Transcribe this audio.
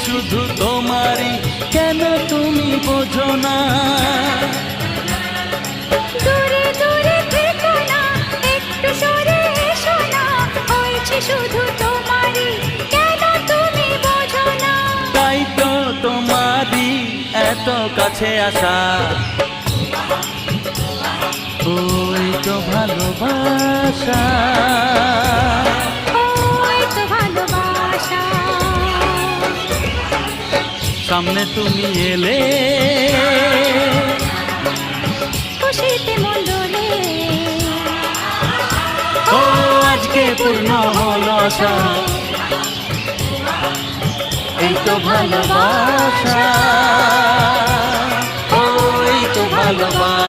শুধু তোমারই, কেন তুমি বোঝো না? দূরে দূরে থেকো না, একটু সরে এসো না, হয়েছে শুধু তোমারই, কেন তুমি বোঝো না? তাই তো তোমারই এত কাছে আসা, ওই তো ভালোবাসা, ওই তো ভালোবাসা। সামনে তুমি এলে খুশিতে মন দোলে, ও আজকে পূর্ণ হলো আশা, এই তো ভালোবাসা।